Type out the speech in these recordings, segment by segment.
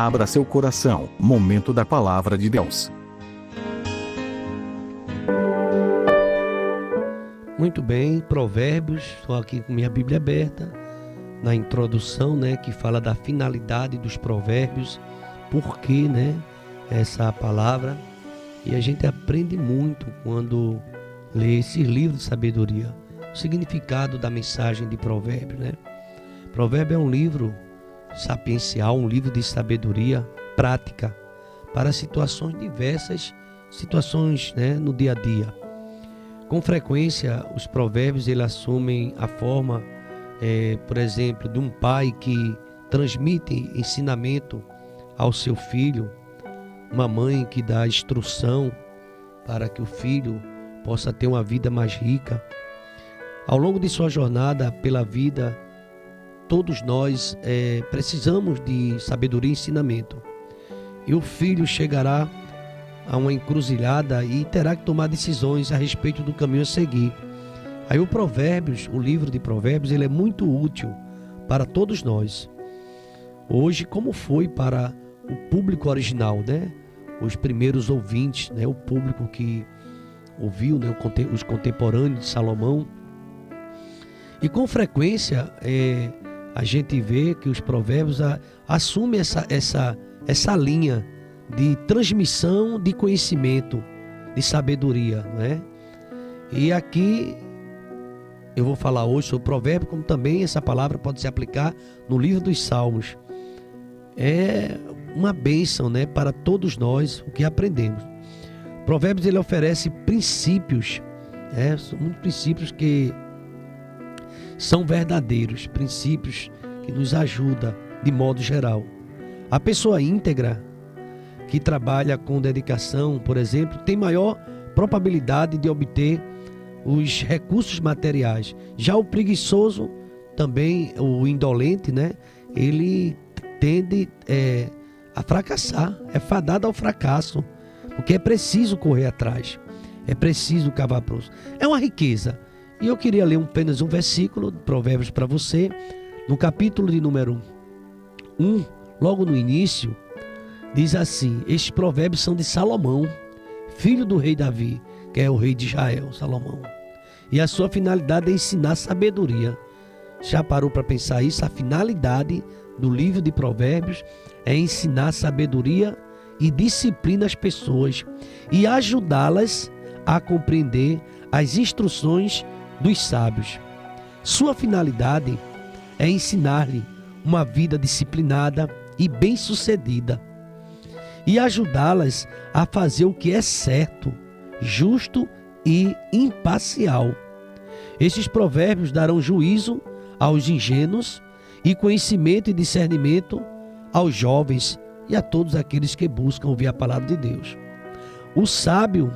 Abra seu coração. Momento da Palavra de Deus. Muito bem, Provérbios, estou aqui com minha Bíblia aberta, na introdução, que fala da finalidade dos provérbios, por que, essa palavra. E a gente aprende muito quando lê esse livro de sabedoria, o significado da mensagem de Provérbios, Provérbio é um livro sapiencial, um livro de sabedoria prática para situações diversas, situações no dia a dia. Com frequência, os provérbios eles assumem a forma, por exemplo, de um pai que transmite ensinamento ao seu filho, uma mãe que dá instrução para que o filho possa ter uma vida mais rica. Ao longo de sua jornada pela vida, todos nós precisamos de sabedoria e ensinamento. E o filho chegará a uma encruzilhada e terá que tomar decisões a respeito do caminho a seguir. Aí o livro de Provérbios, ele é muito útil para todos nós. Hoje, como foi para o público original, os primeiros ouvintes, o público que ouviu, os contemporâneos de Salomão. E com frequência, a gente vê que os provérbios assumem essa linha de transmissão de conhecimento, de sabedoria, E aqui eu vou falar hoje sobre o provérbio, como também essa palavra pode se aplicar no livro dos Salmos. É uma bênção, para todos nós o que aprendemos. Provérbios ele oferece princípios, são muitos princípios que são verdadeiros, princípios que nos ajudam de modo geral. A pessoa íntegra que trabalha com dedicação, por exemplo, tem maior probabilidade de obter os recursos materiais. Já o preguiçoso, também o indolente, ele tende a fracassar, é fadado ao fracasso, porque é preciso correr atrás, é preciso cavar poço. É uma riqueza. E eu queria ler apenas um versículo de Provérbios para você, no capítulo de número 1, logo no início, diz assim: estes provérbios são de Salomão, filho do rei Davi, que é o rei de Israel, Salomão. E a sua finalidade é ensinar sabedoria. Já parou para pensar isso? A finalidade do livro de Provérbios é ensinar sabedoria e disciplina às pessoas e ajudá-las a compreender as instruções dos sábios. Sua finalidade é ensinar-lhe uma vida disciplinada e bem-sucedida e ajudá-las a fazer o que é certo, justo e imparcial. Estes provérbios darão juízo aos ingênuos e conhecimento e discernimento aos jovens e a todos aqueles que buscam ouvir a palavra de Deus. O sábio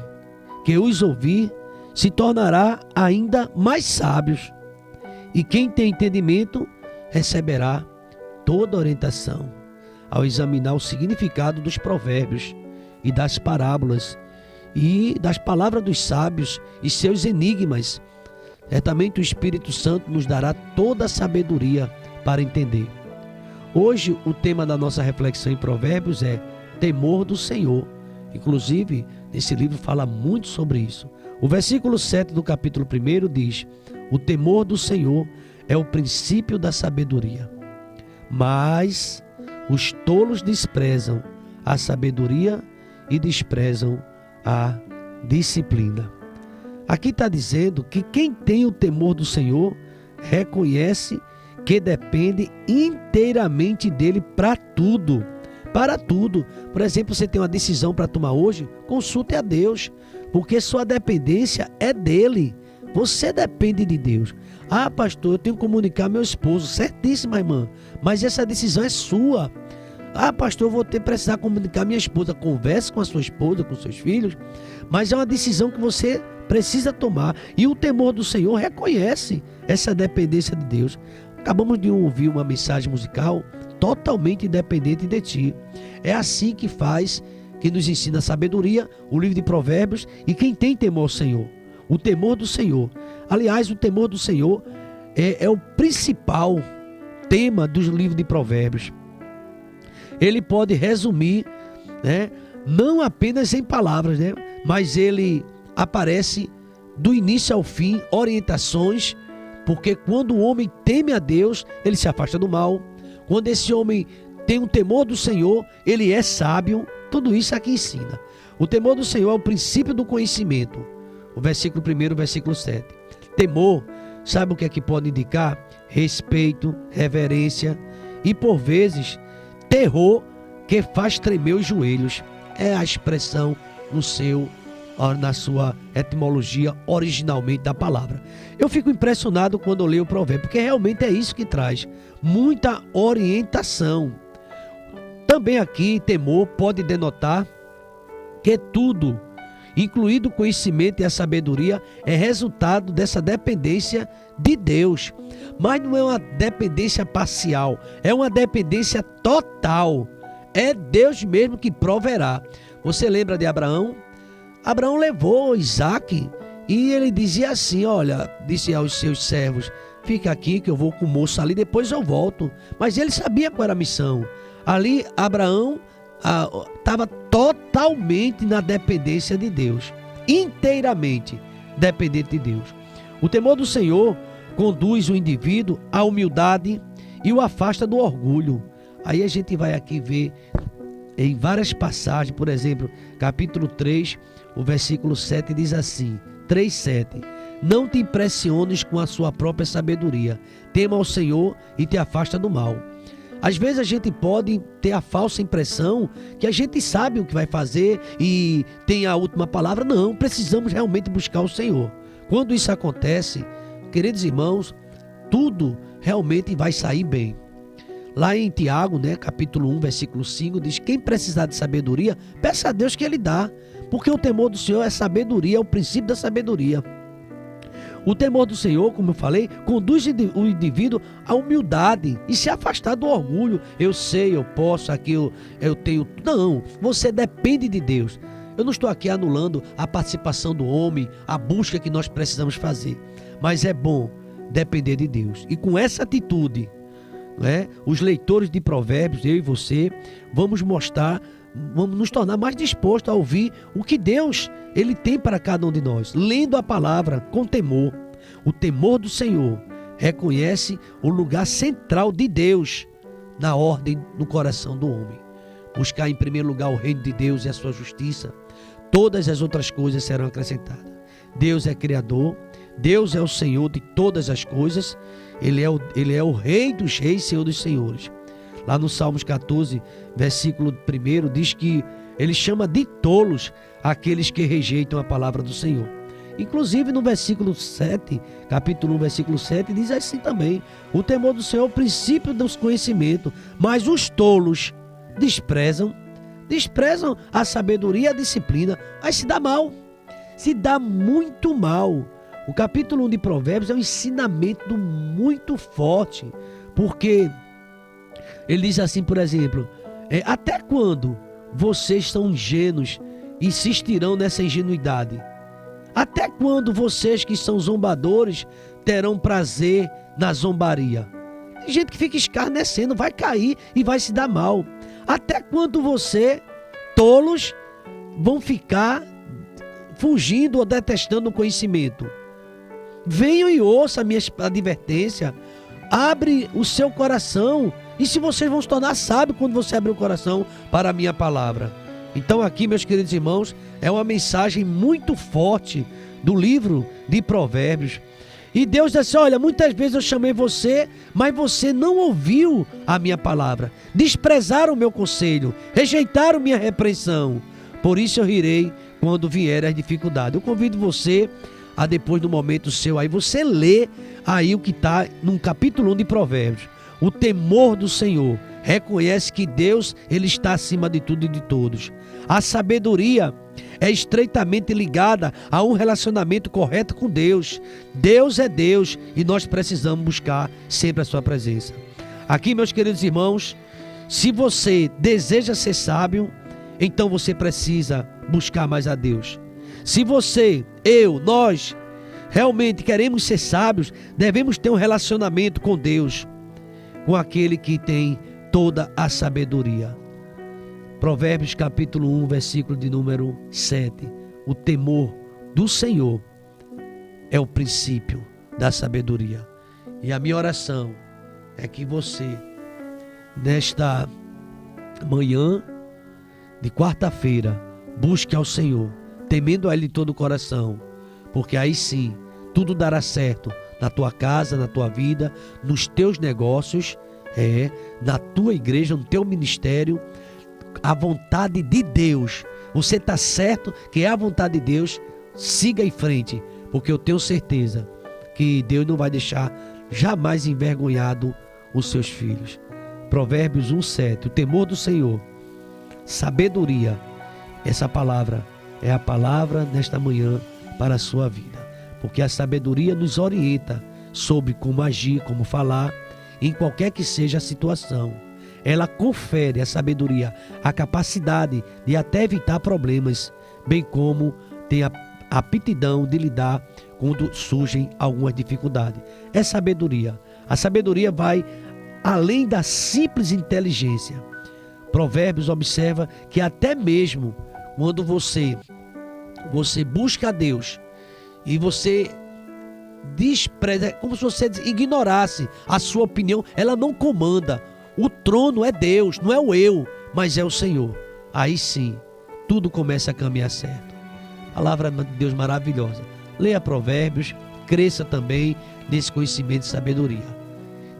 que os ouvir se tornará ainda mais sábios, e quem tem entendimento receberá toda orientação. Ao examinar o significado dos provérbios e das parábolas e das palavras dos sábios e seus enigmas, certamente o Espírito Santo nos dará toda a sabedoria para entender. Hoje o tema da nossa reflexão em Provérbios é temor do Senhor. Inclusive, esse livro fala muito sobre isso. O versículo 7 do capítulo 1 diz: o temor do Senhor é o princípio da sabedoria, mas os tolos desprezam a sabedoria e desprezam a disciplina. Aqui está dizendo que quem tem o temor do Senhor reconhece que depende inteiramente dele para tudo. Para tudo. Por exemplo, você tem uma decisão para tomar hoje, consulte a Deus, porque sua dependência é dele. Você depende de Deus. Ah, pastor, eu tenho que comunicar ao meu esposo. Certíssima, irmã, mas essa decisão é sua. Ah, pastor, eu vou precisar comunicar a minha esposa. Converse com a sua esposa, com seus filhos, mas é uma decisão que você precisa tomar. E o temor do Senhor reconhece essa dependência de Deus. Acabamos de ouvir uma mensagem musical totalmente independente de ti. É assim que faz, que nos ensina a sabedoria, o livro de Provérbios, e quem tem temor ao Senhor. O temor do Senhor. Aliás, o temor do Senhor é o principal tema dos livros de Provérbios. ele pode resumir, né, não apenas em palavras, né, mas ele aparece do início ao fim, orientações, porque quando o homem teme a Deus, ele se afasta do mal. Quando esse homem tem um temor do Senhor, ele é sábio. Tudo isso aqui ensina. O temor do Senhor é o princípio do conhecimento. O versículo 1, o versículo 7. Temor, sabe o que é que pode indicar? Respeito, reverência e, por vezes, terror que faz tremer os joelhos. É a expressão na sua etimologia originalmente da palavra. Eu fico impressionado quando eu leio o provérbio, porque realmente é isso que traz muita orientação. Também aqui, temor pode denotar que tudo, incluído o conhecimento e a sabedoria, é resultado dessa dependência de Deus. Mas não é uma dependência parcial, é uma dependência total. É Deus mesmo que proverá. Você lembra de Abraão? Abraão levou Isaac e ele dizia assim, olha, disse aos seus servos, fica aqui que eu vou com o moço ali, depois eu volto. Mas ele sabia qual era a missão. Ali Abraão estava totalmente na dependência de Deus, inteiramente dependente de Deus. O temor do Senhor conduz o indivíduo à humildade e o afasta do orgulho. Aí a gente vai aqui ver em várias passagens, por exemplo, capítulo 3, o versículo 7 diz assim, 3:7, não te impressiones com a sua própria sabedoria, tema ao Senhor e te afasta do mal. Às vezes a gente pode ter a falsa impressão que a gente sabe o que vai fazer e tem a última palavra. Não, precisamos realmente buscar o Senhor. Quando isso acontece, queridos irmãos, tudo realmente vai sair bem. Lá em Tiago, né, capítulo 1, versículo 5, diz, quem precisar de sabedoria, peça a Deus que Ele dá, porque o temor do Senhor é sabedoria, é o princípio da sabedoria. O temor do Senhor, como eu falei, conduz o indivíduo à humildade e se afastar do orgulho. Eu sei, eu posso, aqui eu tenho... Não, você depende de Deus. Eu não estou aqui anulando a participação do homem, a busca que nós precisamos fazer, mas é bom depender de Deus. E com essa atitude, né, os leitores de provérbios, eu e você, vamos nos tornar mais dispostos a ouvir o que Deus Ele tem para cada um de nós, lendo a palavra com temor. O temor do Senhor reconhece o lugar central de Deus na ordem no coração do homem. Buscar em primeiro lugar o reino de Deus e a sua justiça, todas as outras coisas serão acrescentadas. Deus é Criador, Deus é o Senhor de todas as coisas, Ele é o Rei dos Reis, Senhor dos Senhores. Lá no Salmos 14, versículo 1, diz que Ele chama de tolos aqueles que rejeitam a palavra do Senhor. Inclusive no versículo 7, capítulo 1, versículo 7, diz assim também, o temor do Senhor é o princípio dos conhecimentos, mas os tolos desprezam a sabedoria e a disciplina, aí se dá mal, se dá muito mal. O capítulo 1 de Provérbios é um ensinamento muito forte, porque ele diz assim, por exemplo, até quando vocês são ingênuos e insistirão nessa ingenuidade? Até quando vocês que são zombadores terão prazer na zombaria? Tem gente que fica escarnecendo, vai cair e vai se dar mal. Até quando você, tolos, vão ficar fugindo ou detestando o conhecimento? Venham e ouçam a minha advertência. Abre o seu coração. E se vocês vão se tornar sábios quando você abrir o coração para a minha palavra. Então aqui, meus queridos irmãos, é uma mensagem muito forte do livro de Provérbios. E Deus diz assim, olha, muitas vezes eu chamei você, mas você não ouviu a minha palavra. Desprezaram o meu conselho, rejeitaram minha repreensão. Por isso eu rirei quando vier as dificuldades. Eu convido você a depois do momento seu aí, você lê aí o que está no capítulo 1 de Provérbios. O temor do Senhor reconhece que Deus, Ele está acima de tudo e de todos. A sabedoria é estreitamente ligada a um relacionamento correto com Deus. Deus é Deus e nós precisamos buscar sempre a sua presença. Aqui, meus queridos irmãos, se você deseja ser sábio, então você precisa buscar mais a Deus. Se você, nós realmente queremos ser sábios, devemos ter um relacionamento com Deus, com aquele que tem toda a sabedoria. Provérbios capítulo 1, versículo de número 7. O temor do Senhor é o princípio da sabedoria. E a minha oração é que você, nesta manhã de quarta-feira, busque ao Senhor, temendo a Ele de todo o coração, porque aí sim, tudo dará certo na tua casa, na tua vida, nos teus negócios, na tua igreja, no teu ministério. A vontade de Deus, você está certo que é a vontade de Deus, siga em frente, porque eu tenho certeza que Deus não vai deixar jamais envergonhado os seus filhos. Provérbios 1:7, o temor do Senhor, sabedoria, essa palavra é a palavra nesta manhã para a sua vida, porque a sabedoria nos orienta sobre como agir, como falar, em qualquer que seja a situação. Ela confere a sabedoria a capacidade de até evitar problemas, bem como tem a aptidão de lidar quando surgem algumas dificuldades. É sabedoria. A sabedoria vai além da simples inteligência. Provérbios observa que até mesmo quando você busca a Deus e você despreza, é como se você ignorasse a sua opinião, ela não comanda. O trono é Deus, não é o eu, mas é o Senhor. Aí sim, tudo começa a caminhar certo. Palavra de Deus maravilhosa. Leia Provérbios, cresça também nesse conhecimento e sabedoria.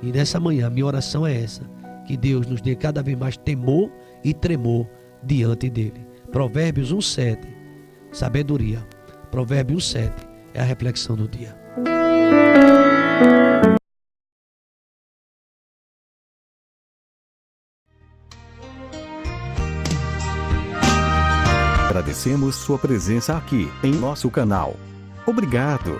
E nessa manhã, a minha oração é essa, que Deus nos dê cada vez mais temor e tremor diante dele. Provérbios 1:7, sabedoria. Provérbios 1:7 é a reflexão do dia. Agradecemos sua presença aqui em nosso canal. Obrigado.